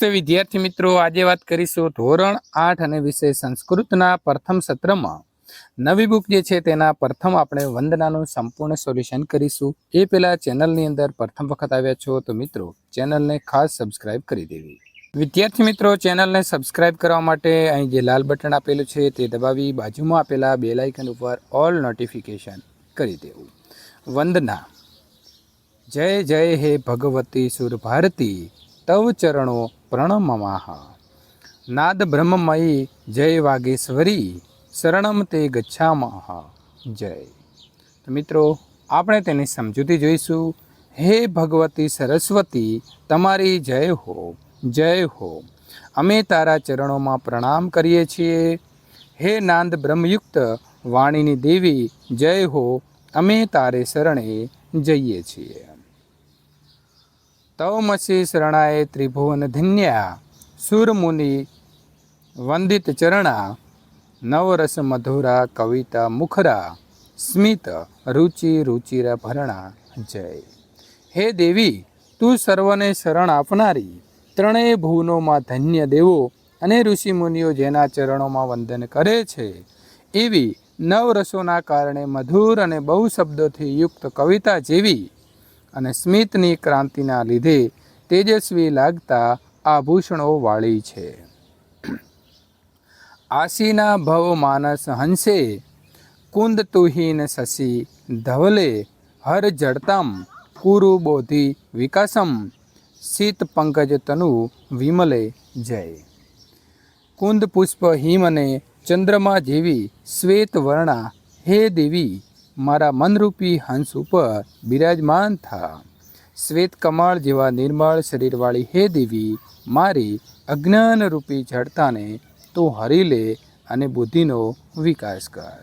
નમસ્તે વિદ્યાર્થી મિત્રો, આજે વાત કરીશું ધોરણ 8 અને વિષય સંસ્કૃતના પ્રથમ સત્રમાં નવી બુક જે છે તેના પ્રથમ આપણે વંદનાનું સંપૂર્ણ સોલ્યુશન કરીશું। એ પહેલા ચેનલની અંદર પ્રથમ વખત આવ્યા છો તો મિત્રો ચેનલને ખાસ સબસ્ક્રાઇબ કરી દેવી। વિદ્યાર્થી મિત્રો, ચેનલને સબસ્ક્રાઇબ કરવા માટે અહીં જે લાલ બટન આપેલું છે તે દબાવી બાજુમાં આપેલા બેલ આઇકન ઉપર ઓલ નોટિફિકેશન કરી દેવું। વંદના। જય જય હે ભગવતી સુર ભારતી, તવ ચरणो प्रणममाह। नाद ब्रह्ममयी जय वागेश्वरी, शरणम ते गच्छामः। जय। तो मित्रों, आपणे तेनी समझूती जोईशुं। हे भगवती सरस्वती, तमारी जय हो, जय हो। अमे तारा चरणों में प्रणाम करीए छीए। हे नाद ब्रह्मयुक्त वाणीनी देवी, जय हो। अमे तारे शरणे जईए छीए। तवमसि शरणाय त्रिभुवन धन्या, सुरमुनि वंदित चरणा, नवरस मधुरा कविता मुखरा, स्मित रुचि रुचिर भरणा। जय। हे देवी, तू सर्वने शरण आपनारी, त्रणेय भुवनों में धन्य देवो अने ऋषि मुनिओ जेना चरणों में वंदन करे छे, एवी नवरसोना कारणे मधुर अने बहु शब्दोथी युक्त कविता जेवी અને સ્મિતની ક્રાંતિના લીધે તેજસ્વી લાગતા આભૂષણો વાળી છે। આશીના ભવ માનસ હંસે, કુંદ તુહીન શશી ધવલે, હર જડતમ કુરુ બોધિ વિકાસમ, શીત પંકજ તનુ વિમલે। જય। કુંદ પુષ્પ હિમ અને ચંદ્રમા જેવી શ્વેત વર્ણા હે દેવી, मारा मनरूपी हंस पर बिराजमान था। श्वेत कमल जेवा निर्मल शरीर वाली हे देवी, मारी अज्ञान रूपी जड़ता ने तू हरी ले अने बुद्धिनो विकास कर।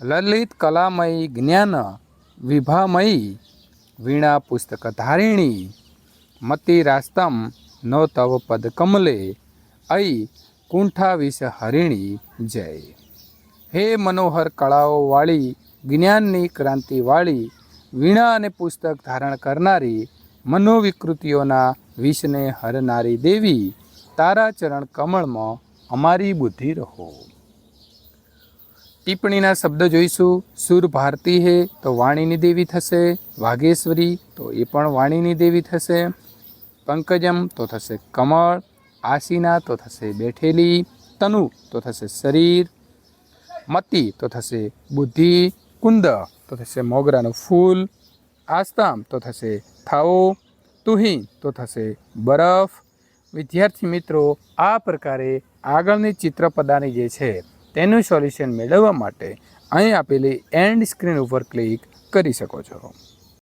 ललित कलामयी ज्ञान विभामयी, वीणा पुस्तक धारिणी, मति रास्तम नो तव पद कमले, ऐ कुंठा विष हरिणी। जय। हे मनोहर कलाओ वाली, ज्ञाननी क्रांति वाली, वीणा अने पुस्तक धारण करनारी, मनोविकृतिओना विषने हरनारी देवी, तारा चरण कमल में अमारी बुद्धि रहो। टिप्पणीना शब्द जोईशुं। सुर भारती है तो वाणीनी देवी थशे, वागेश्वरी तो ए पण वाणीनी देवी थशे, पंकजम तो थशे कमल, आसीना तो थशे बैठेली, तनु तो थशे शरीर, मति तो थशे बुद्धि, कुंद तो थशे मोगरानु फूल, आस्ताम तो थशे थाओ, तुही तो थशे बरफ। विद्यार्थी मित्रों, आ प्रकारे आगळनी चित्रपदानी जे छे तेनुं सोल्यूशन मेळववा माटे अहीं आपेली एंड स्क्रीन पर क्लिक करी शको छो।